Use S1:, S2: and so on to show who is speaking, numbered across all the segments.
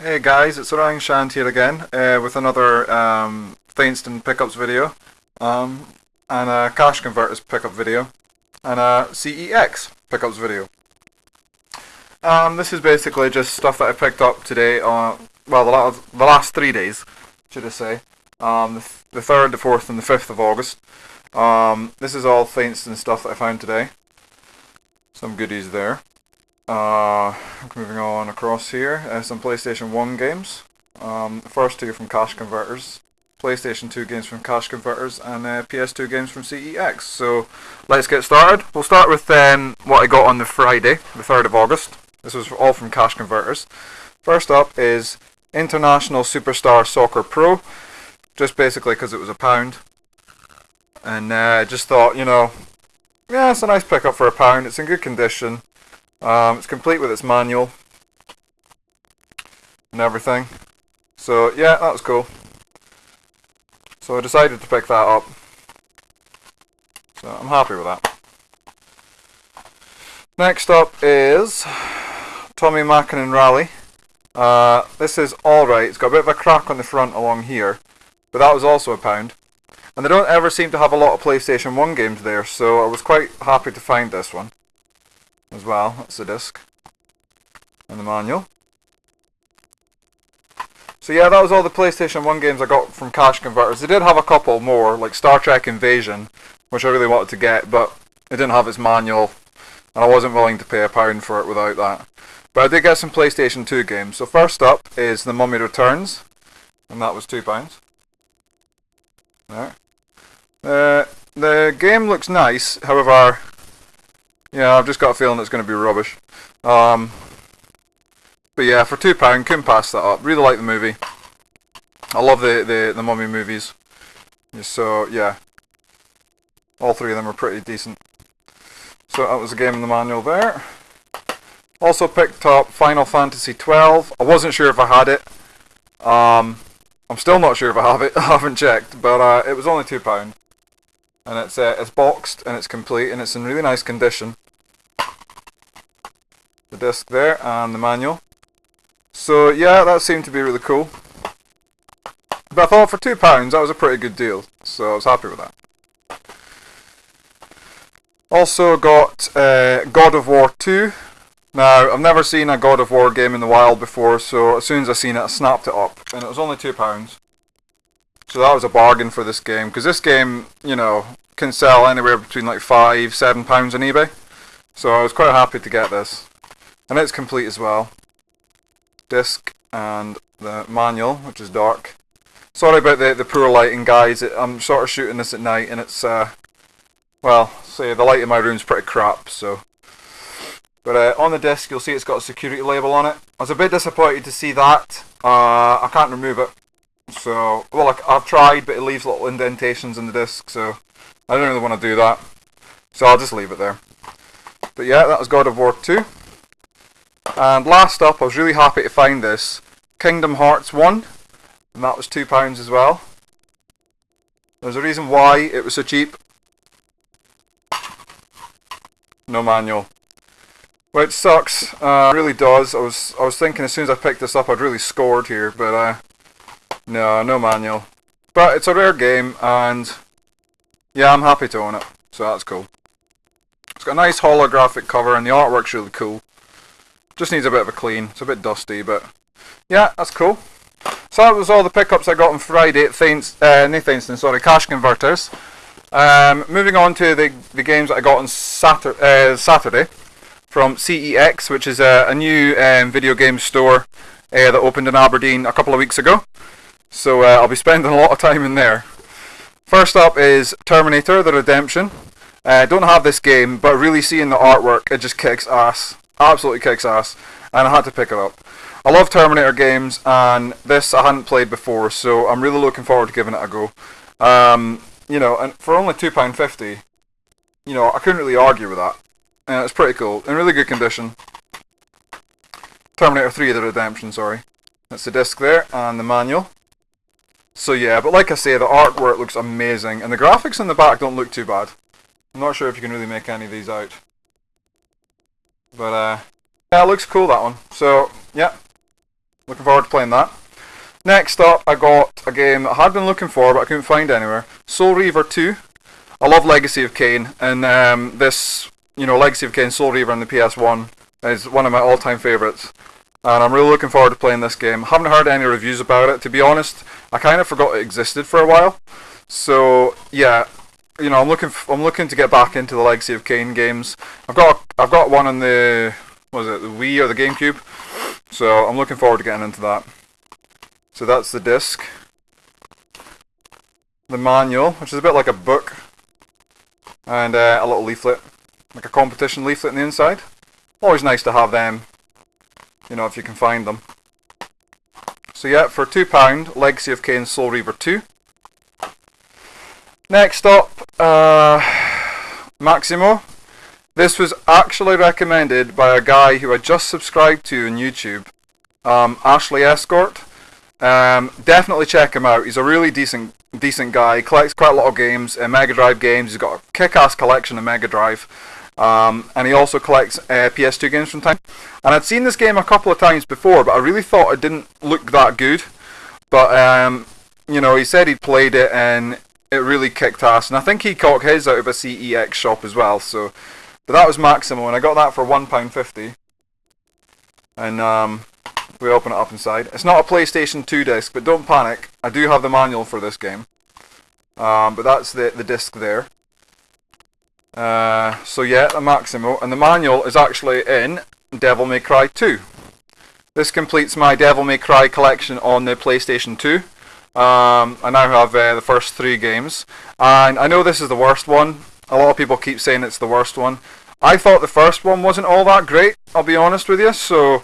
S1: Hey guys, it's TheRyanshand here again with another Feinston pickups video and a cash converters pickup video and a CEX pickups video. This is basically just stuff that I picked up today on, well, the last 3 days, should I say, the 3rd, the 4th and the 5th of August. This is all Feinston stuff that I found today. Some goodies there. Moving on across here, some PlayStation 1 games. The first two from Cash Converters, PlayStation 2 games from Cash Converters, and PS2 games from CEX. So let's get started. We'll start with what I got on the Friday, the 3rd of August. This was all from Cash Converters. First up is International Superstar Soccer Pro, just basically because it was £1. And I just thought, yeah, it's a nice pickup for £1. It's in good condition. It's complete with its manual and everything. So yeah, that was cool. So I decided to pick that up. So I'm happy with that. Next up is Tommy Mackinnon Rally. This is alright. It's got a bit of a crack on the front along here, but that was also £1. And they don't ever seem to have a lot of PlayStation 1 games there, so I was quite happy to find this one as well. That's the disc and the manual. So yeah, that was all the PlayStation 1 games I got from Cash Converters. They did have a couple more, like Star Trek Invasion, which I really wanted to get, but it didn't have its manual, and I wasn't willing to pay £1 for it without that. But I did get some PlayStation 2 games. So first up is The Mummy Returns, and that was £2. There. The game looks nice, however, yeah, I've just got a feeling it's going to be rubbish. But yeah, for £2, couldn't pass that up. Really like the movie. I love the Mummy movies. So yeah, all three of them are pretty decent. So that was a game in the manual there. Also picked up Final Fantasy 12. I wasn't sure if I had it. I'm still not sure if I have it. I haven't checked, but it was only £2. And it's boxed and it's complete and it's in really nice condition. The disc there and the manual. So yeah, that seemed to be really cool. But I thought for £2 that was a pretty good deal, so I was happy with that. Also got God of War 2. Now, I've never seen a God of War game in the wild before, so as soon as I seen it, I snapped it up. And it was only £2. So that was a bargain for this game, because this game, can sell anywhere between like £5, £7 on eBay. So I was quite happy to get this. And it's complete as well. Disc and the manual, which is dark. Sorry about the poor lighting, guys. I'm sort of shooting this at night, and it's, well, say the light in my room's pretty crap, so. But on the disc, you'll see it's got a security label on it. I was a bit disappointed to see that. I can't remove it. So, well, I've tried, but it leaves little indentations in the disc, so I don't really want to do that. So I'll just leave it there. But yeah, that was God of War 2. And last up, I was really happy to find this, Kingdom Hearts 1, and that was £2 as well. There's a reason why it was so cheap. No manual. Which sucks, really does. I was thinking as soon as I picked this up I'd really scored here, but no manual. But it's a rare game, and yeah, I'm happy to own it, so that's cool. It's got a nice holographic cover and the artwork's really cool. Just needs a bit of a clean. It's a bit dusty, but yeah, that's cool. So that was all the pickups I got on Friday at Cash Converters. Moving on to the games that I got on Saturday from CEX, which is a new video game store that opened in Aberdeen a couple of weeks ago. So I'll be spending a lot of time in there. First up is Terminator: The Redemption. Don't have this game, but really seeing the artwork, it just kicks ass. Absolutely kicks ass, and I had to pick it up. I love Terminator games, and this I hadn't played before, so I'm really looking forward to giving it a go. And for only £2.50, I couldn't really argue with that. And it's pretty cool, in really good condition. Terminator 3: The Redemption, sorry. That's the disc there, and the manual. So yeah, but like I say, the artwork looks amazing, and the graphics in the back don't look too bad. I'm not sure if you can really make any of these out. But yeah, it looks cool, that one. So yeah, Looking forward to playing that. Next up, I got a game I had been looking for, but I couldn't find anywhere. Soul Reaver 2. I love Legacy of Kain, and this, Legacy of Kain, Soul Reaver on the PS1 is one of my all-time favourites. And I'm really looking forward to playing this game. I haven't heard any reviews about it. To be honest, I kind of forgot it existed for a while. So yeah, I'm looking to get back into the Legacy of Kain games. I've got one on the the Wii or the GameCube. So I'm looking forward to getting into that. So that's the disc. The manual, which is a bit like a book. And a little leaflet. Like a competition leaflet on the inside. Always nice to have them, if you can find them. So yeah, for £2, Legacy of Kain Soul Reaver 2. Next up, Maximo. This was actually recommended by a guy who I just subscribed to on YouTube, Ashley Escort. Definitely check him out. He's a really decent guy. He collects quite a lot of games, Mega Drive games. He's got a kick-ass collection of Mega Drive. And he also collects PS2 games from time. And I'd seen this game a couple of times before, but I really thought it didn't look that good. But he said he'd played it and it really kicked ass. And I think he caught his out of a CEX shop as well. But that was Maximo, and I got that for £1.50. And we open it up inside. It's not a PlayStation 2 disc, but don't panic. I do have the manual for this game. But that's the disc there. So yeah, the Maximo, and the manual is actually in Devil May Cry 2. This completes my Devil May Cry collection on the PlayStation 2. I now have the first 3 games, and I know this is the worst one. A lot of people keep saying it's the worst one. I thought the first one wasn't all that great, I'll be honest with you, so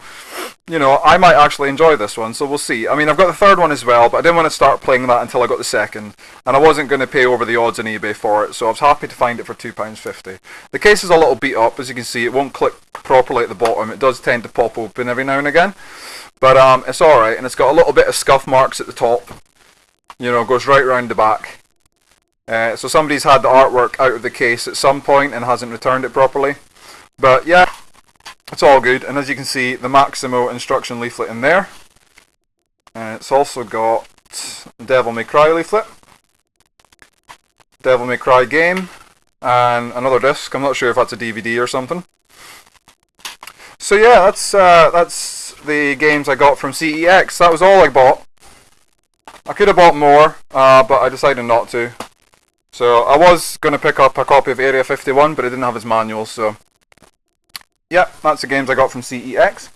S1: I might actually enjoy this one, so we'll see. I mean, I've got the third one as well, but I didn't want to start playing that until I got the second, and I wasn't going to pay over the odds on eBay for it, so I was happy to find it for £2.50. The case is a little beat up, as you can see. It won't click properly at the bottom. It does tend to pop open every now and again, but it's alright, and it's got a little bit of scuff marks at the top. Goes right round the back. So somebody's had the artwork out of the case at some point and hasn't returned it properly. But yeah, it's all good. And as you can see, the Maximo instruction leaflet in there. And it's also got Devil May Cry leaflet, Devil May Cry game, and another disc. I'm not sure if that's a DVD or something. So yeah, that's the games I got from CEX. That was all I bought. I could have bought more, but I decided not to. So I was going to pick up a copy of Area 51, but it didn't have his manual, so yeah, that's the games I got from CEX.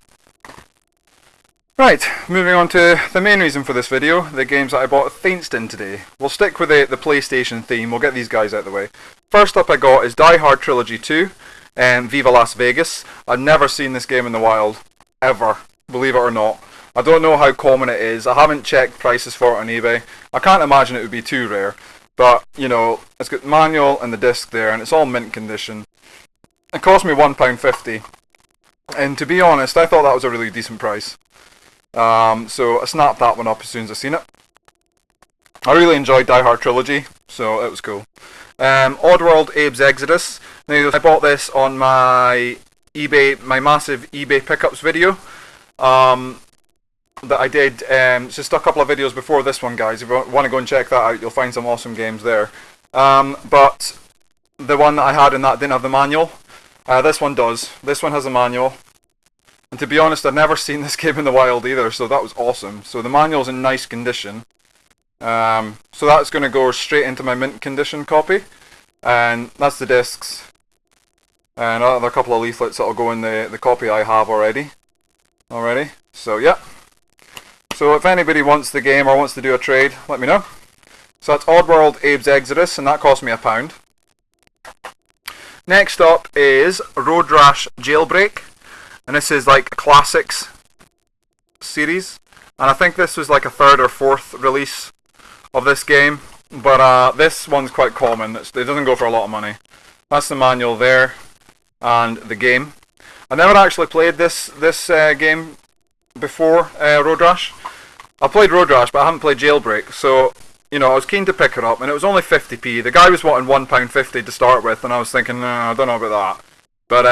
S1: Right, moving on to the main reason for this video, the games that I bought at Thainstone today. We'll stick with the PlayStation theme, we'll get these guys out of the way. First up I got is Die Hard Trilogy 2, and Viva Las Vegas. I've never seen this game in the wild, ever, believe it or not. I don't know how common it is, I haven't checked prices for it on eBay. I can't imagine it would be too rare. But, it's got the manual and the disc there, and it's all mint condition. It cost me £1.50. And to be honest, I thought that was a really decent price. So I snapped that one up as soon as I seen it. I really enjoyed Die Hard Trilogy, so it was cool. Oddworld Abe's Exodus. Now, I bought this on my massive eBay pickups video. That I did just a couple of videos before this one, guys. If you want to go and check that out, you'll find some awesome games there. But the one that I had in that didn't have the manual. This one does. This one has a manual. And to be honest, I've never seen this game in the wild either, so that was awesome. So the manual's in nice condition. So that's going to go straight into my mint condition copy. And that's the discs. And another couple of leaflets that'll go in the copy I have already. So yeah. So if anybody wants the game or wants to do a trade, let me know. So that's Oddworld Abe's Exodus, and that cost me £1. Next up is Road Rash Jailbreak, and this is like a classics series, and I think this was like a 3rd or 4th release of this game, but this one's quite common. It doesn't go for a lot of money. That's the manual there, and the game. I never actually played this game before Road Rash. I played Road Rash, but I haven't played Jailbreak, so I was keen to pick it up, and it was only 50p. The guy was wanting £1.50 to start with, and I was thinking, I don't know about that. But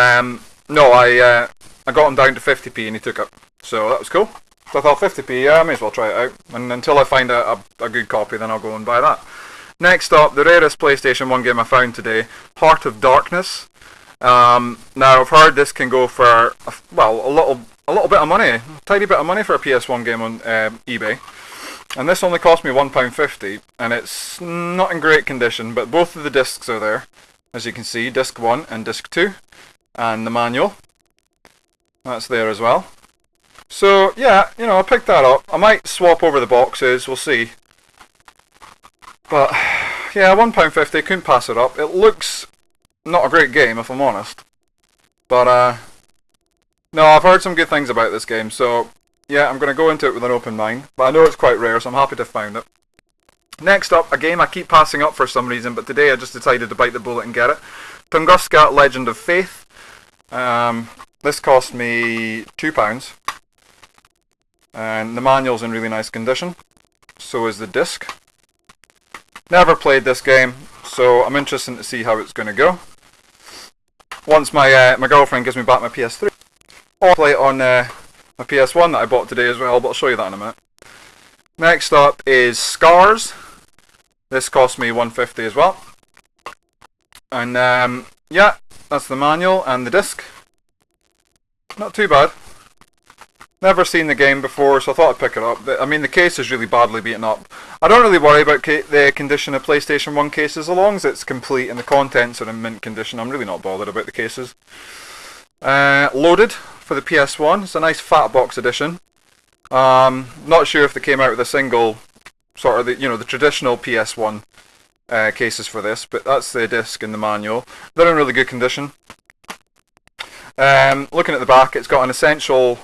S1: no, I got him down to 50p, and he took it, so that was cool. So I thought 50p, yeah, I may as well try it out. And until I find a good copy, then I'll go and buy that. Next up, the rarest PlayStation 1 game I found today, Heart of Darkness. Now I've heard this can go for a little bit of money, a tiny bit of money for a PS1 game on eBay. And this only cost me £1.50, and it's not in great condition, but both of the discs are there, as you can see, disc 1 and disc 2, and the manual. That's there as well. So yeah, you know, I'll pick that up. I might swap over the boxes, we'll see. But yeah, £1.50, couldn't pass it up. It looks not a great game, if I'm honest. But no, I've heard some good things about this game, so yeah, I'm going to go into it with an open mind. But I know it's quite rare, so I'm happy to have found it. Next up, a game I keep passing up for some reason, but today I just decided to bite the bullet and get it. Tunguska Legend of Faith. This cost me £2. And the manual's in really nice condition. So is the disc. Never played this game, so I'm interested to see how it's going to go. Once my girlfriend gives me back my PS3, I'll play it on my PS1 that I bought today as well, but I'll show you that in a minute. Next up is Scars. This cost me £1.50 as well. And yeah, that's the manual and the disc. Not too bad. Never seen the game before, so I thought I'd pick it up. I mean, the case is really badly beaten up. I don't really worry about the condition of PlayStation 1 cases, as long as it's complete and the contents are in mint condition. I'm really not bothered about the cases. Loaded for the PS1. It's a nice fat box edition. Not sure if they came out with a single sort of the traditional PS1 cases for this, but that's the disc and the manual. They're in really good condition. Looking at the back, it's got an essential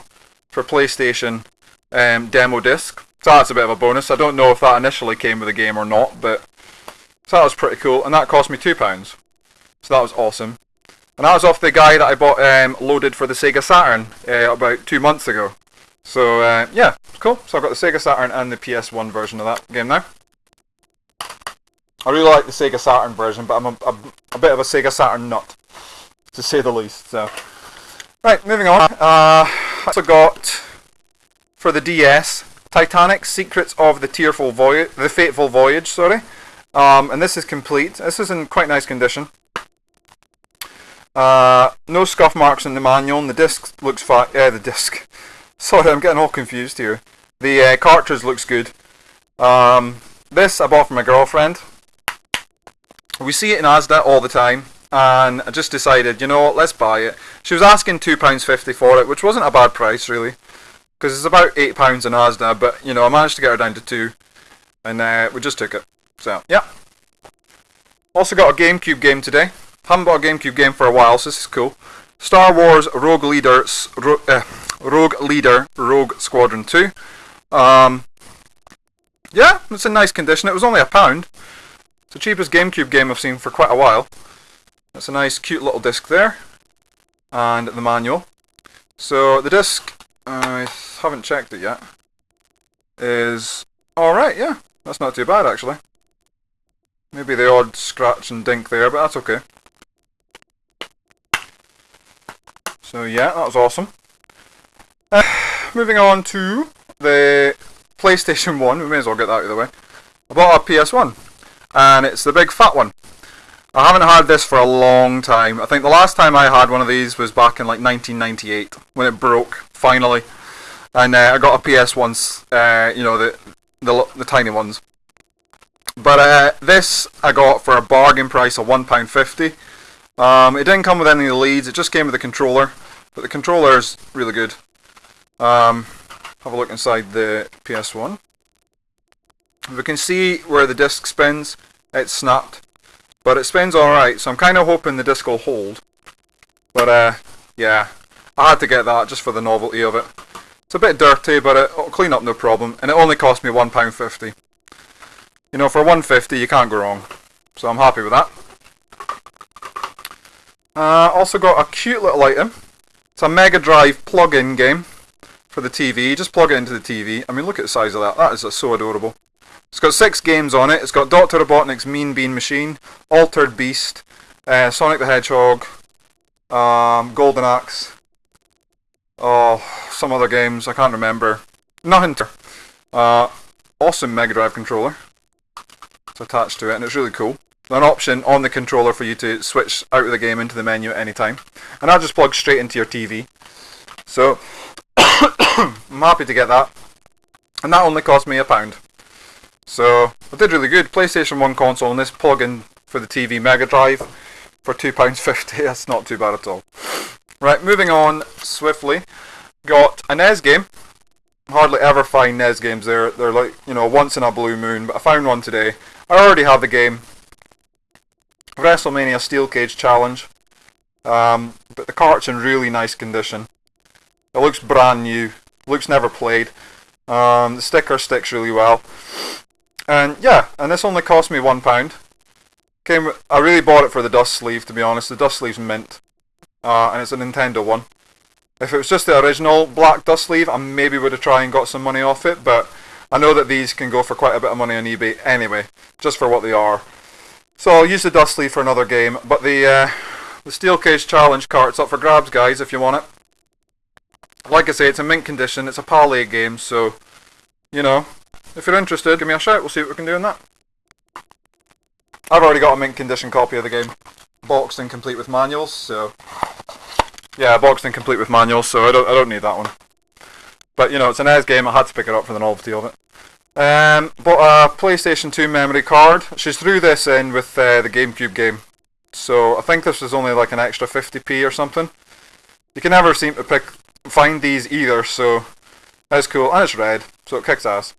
S1: for PlayStation demo disc. So that's a bit of a bonus. I don't know if that initially came with the game or not, but so that was pretty cool, and that cost me £2. So that was awesome. And that was off the guy that I bought loaded for the Sega Saturn about 2 months ago. So yeah, cool. So I've got the Sega Saturn and the PS1 version of that game now. I really like the Sega Saturn version, but I'm a bit of a Sega Saturn nut, to say the least. So, right, moving on. I also got for the DS Titanic: Secrets of the Fateful Voyage. Sorry, and this is complete. This is in quite nice condition. No scuff marks in the manual, and the disc looks fine. Yeah, the disc. Sorry, I'm getting all confused here. The cartridge looks good. This I bought from my girlfriend. We see it in Asda all the time, and I just decided, you know what, let's buy it. She was asking £2.50 for it, which wasn't a bad price, really, because it's about £8 in Asda, but, you know, I managed to get her down to £2, and we just took it. So, yeah. Also got a GameCube game today. Haven't bought a GameCube game for a while, so this is cool. Star Wars Rogue Leader Rogue Squadron 2. Yeah, it's in nice condition. It was only £1. It's the cheapest GameCube game I've seen for quite a while. That's a nice cute little disc there. And the manual. So the disc, I haven't checked it yet, is alright, yeah. That's not too bad actually. Maybe the odd scratch and dink there, but that's okay. So yeah, that was awesome. Moving on to the PlayStation 1, we may as well get that out of the way. I bought a PS1, and it's the big fat one. I haven't had this for a long time. I think the last time I had one of these was back in like 1998, when it broke, finally. And I got a PS1, you know, the tiny ones. But this I got for a bargain price of £1.50. It didn't come with any of the leads, it just came with the controller. But the controller is really good. Have a look inside the PS1. If we can see where the disc spins, it's snapped. But it spins alright, so I'm kind of hoping the disc will hold. But yeah, I had to get that just for the novelty of it. It's a bit dirty, but it'll clean up no problem. And it only cost me £1.50. You know, for £1.50 you can't go wrong. So I'm happy with that. Also got a cute little item. It's a Mega Drive plug-in game for the TV. Just plug it into the TV. I mean, look at the size of that. That is so adorable. It's got 6 games on it. It's got Dr. Robotnik's Mean Bean Machine, Altered Beast, Sonic the Hedgehog, Golden Axe, oh, some other games, I can't remember. Nothing to awesome Mega Drive controller. It's attached to it, and it's really cool. An option on the controller for you to switch out of the game into the menu at any time. And that just plugs straight into your TV. So, I'm happy to get that. And that only cost me £1. So, I did really good. PlayStation 1 console and this plug-in for the TV Mega Drive for £2.50. That's not too bad at all. Right, moving on swiftly. Got a NES game. Hardly ever find NES games there. They're like, you know, once in a blue moon. But I found one today. I already have the game. WrestleMania Steel Cage Challenge. But the cart's in really nice condition. It looks brand new. Looks never played. The sticker sticks really well. And yeah, and this only cost me £1. I really bought it for the dust sleeve, to be honest. The dust sleeve's mint. And it's a Nintendo one. If it was just the original black dust sleeve, I maybe would have tried and got some money off it, but I know that these can go for quite a bit of money on eBay anyway, just for what they are. So I'll use the dust sleeve for another game, but the Steel Cage Challenge cart's up for grabs, guys, if you want it. Like I say, it's in mint condition, it's a parlay game, so, you know, if you're interested, give me a shout, we'll see what we can do in that. I've already got a mint condition copy of the game, boxed and complete with manuals, so... Yeah, boxed and complete with manuals, so I don't need that one. But, you know, it's an NES game, I had to pick it up for the novelty of it. Bought a PlayStation 2 memory card. She's threw this in with the GameCube game. So, I think this was only like an extra 50p or something. You can never seem to find these either, so that's cool. And it's red, so it kicks ass.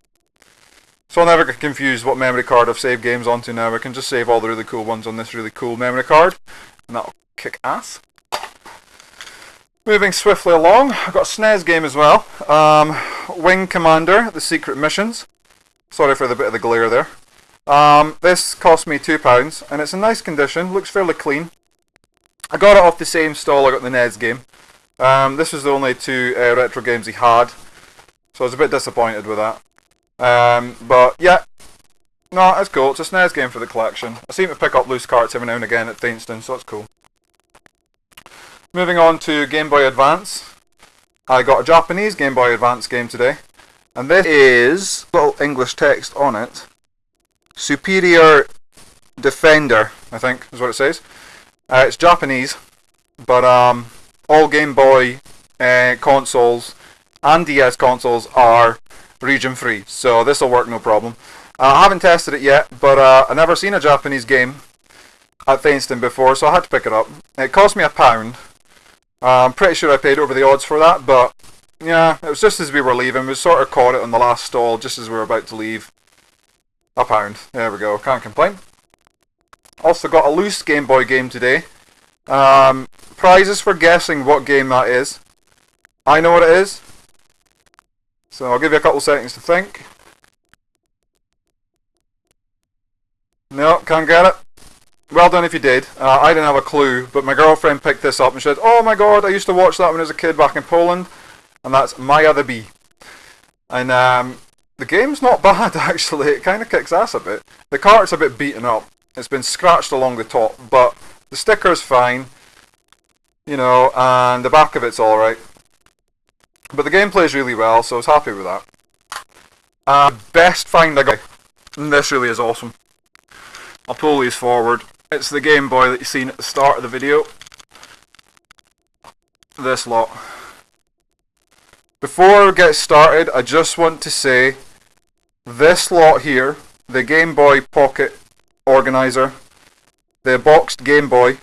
S1: So I'll never get confused what memory card I've saved games onto now. I can just save all the really cool ones on this really cool memory card. And that'll kick ass. Moving swiftly along, I've got a SNES game as well. Wing Commander, The Secret Missions. Sorry for the bit of the glare there. This cost me £2, and it's in nice condition, looks fairly clean. I got it off the same stall I got the NES game. This was the only two retro games he had, so I was a bit disappointed with that. But yeah, no, it's cool, it's a SNES game for the collection. I seem to pick up loose carts every now and again at Thainston, so that's cool. Moving on to Game Boy Advance. I got a Japanese Game Boy Advance game today. And this is, little English text on it, Superior Defender, I think is what it says. It's Japanese, but all Game Boy consoles and DS consoles are region free, so this will work no problem. I haven't tested it yet, but I've never seen a Japanese game at Thainston before, so I had to pick it up. It cost me £1. I'm pretty sure I paid over the odds for that, but yeah, it was just as we were leaving. We sort of caught it on the last stall just as we were about to leave. £1. There we go, can't complain. Also got a loose Game Boy game today. Prizes for guessing what game that is. I know what it is, so I'll give you a couple seconds to think. No, can't get it. Well done if you did. I didn't have a clue, but my girlfriend picked this up and said, "Oh my god, I used to watch that when I was a kid back in Poland." And that's Maya the Bee. And the game's not bad, actually. It kind of kicks ass a bit. The cart's a bit beaten up. It's been scratched along the top, but the sticker's fine. You know, and the back of it's alright. But the game plays really well, so I was happy with that. Best find I got. And this really is awesome. I'll pull these forward. It's the Game Boy that you've seen at the start of the video. This lot. Before I get started, I just want to say this lot here, the Game Boy Pocket Organizer, the boxed Game Boy,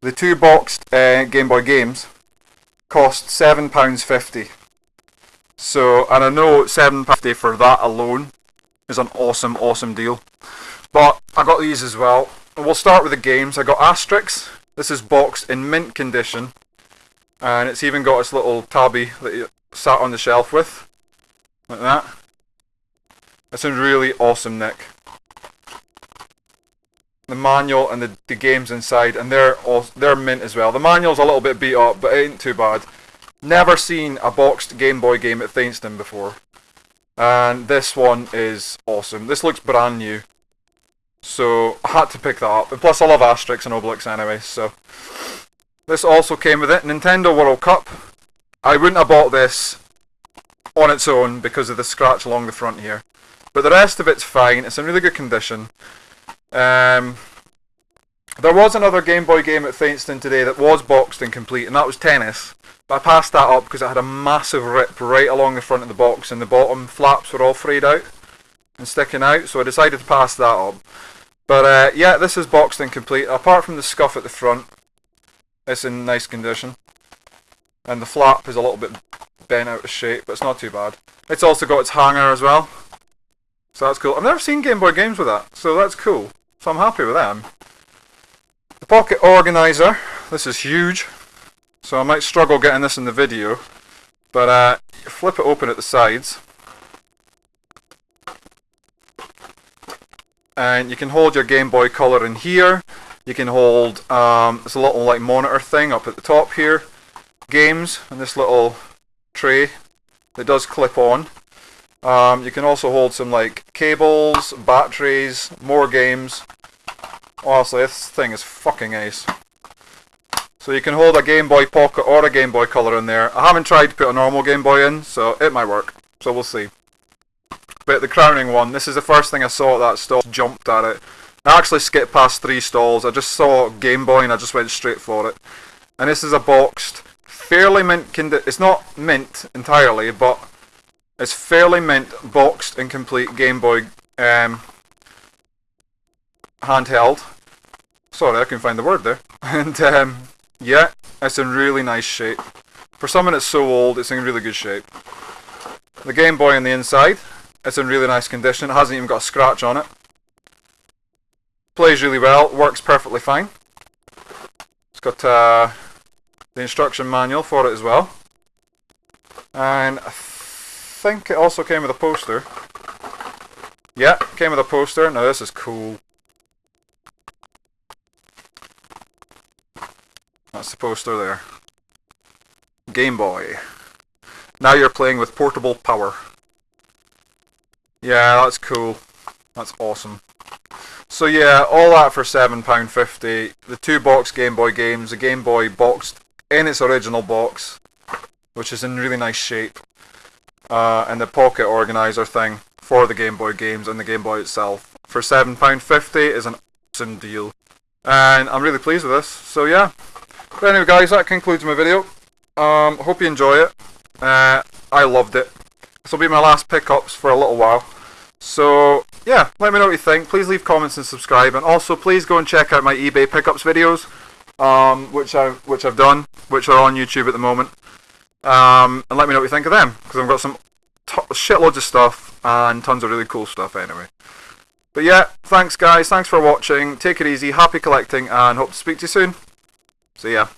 S1: the two boxed Game Boy games, cost £7.50. So, and I know £7.50 for that alone is an awesome, awesome deal. But I got these as well. We'll start with the games. I got Asterix. This is boxed in mint condition. And it's even got its little tabby that you sat on the shelf with. Like that. It's in really awesome nick. The manual and the games inside, and they're mint as well. The manual's a little bit beat up, but it ain't too bad. Never seen a boxed Game Boy game at Thainston before. And this one is awesome. This looks brand new. So I had to pick that up. And plus I love Asterix and Obelix anyway, so. This also came with it. Nintendo World Cup. I wouldn't have bought this on its own because of the scratch along the front here. But the rest of it's fine. It's in really good condition. There was another Game Boy game at Fainston today that was boxed and complete, and that was Tennis. But I passed that up because it had a massive rip right along the front of the box, and the bottom flaps were all frayed out and sticking out, so I decided to pass that up. But yeah, this is boxed and complete. Apart from the scuff at the front, it's in nice condition. And the flap is a little bit bent out of shape, but it's not too bad. It's also got its hanger as well, so that's cool. I've never seen Game Boy games with that, so that's cool. So I'm happy with them. The pocket organizer, this is huge, so I might struggle getting this in the video, but you flip it open at the sides, and you can hold your Game Boy Color in here. You can hold this little like monitor thing up at the top here, games, and this little tray that does clip on. You can also hold some like cables, batteries, more games. Honestly, this thing is fucking ace. So you can hold a Game Boy Pocket or a Game Boy Color in there. I haven't tried to put a normal Game Boy in, so it might work. So we'll see. But the crowning one, this is the first thing I saw at that stall. Jumped at it. I actually skipped past 3 stalls. I just saw Game Boy and I just went straight for it. And this is a boxed, fairly mint condition. It's not mint entirely, but it's fairly mint, boxed and complete Game Boy handheld. Sorry, I couldn't find the word there. And yeah, it's in really nice shape. For something that's so old, it's in really good shape. The Game Boy on the inside, it's in really nice condition. It hasn't even got a scratch on it. Plays really well, works perfectly fine. It's got the instruction manual for it as well. And I think it also came with a poster. Yeah, it came with a poster. Now this is cool. That's the poster there. Game Boy. Now you're playing with portable power. Yeah, that's cool. That's awesome. So yeah, all that for £7.50. The 2 box Game Boy games, the Game Boy boxed in its original box, which is in really nice shape, and the pocket organizer thing for the Game Boy games and the Game Boy itself for £7.50 is an awesome deal. And I'm really pleased with this, so yeah. But anyway guys, that concludes my video. Hope you enjoy it. I loved it. This will be my last pickups for a little while. So yeah, let me know what you think. Please leave comments and subscribe, and also please go and check out my eBay pickups videos, which I've done, which are on YouTube at the moment. And let me know what you think of them, because I've got some shitloads of stuff and tons of really cool stuff anyway. But yeah, thanks guys, thanks for watching. Take it easy, happy collecting, and hope to speak to you soon. See ya.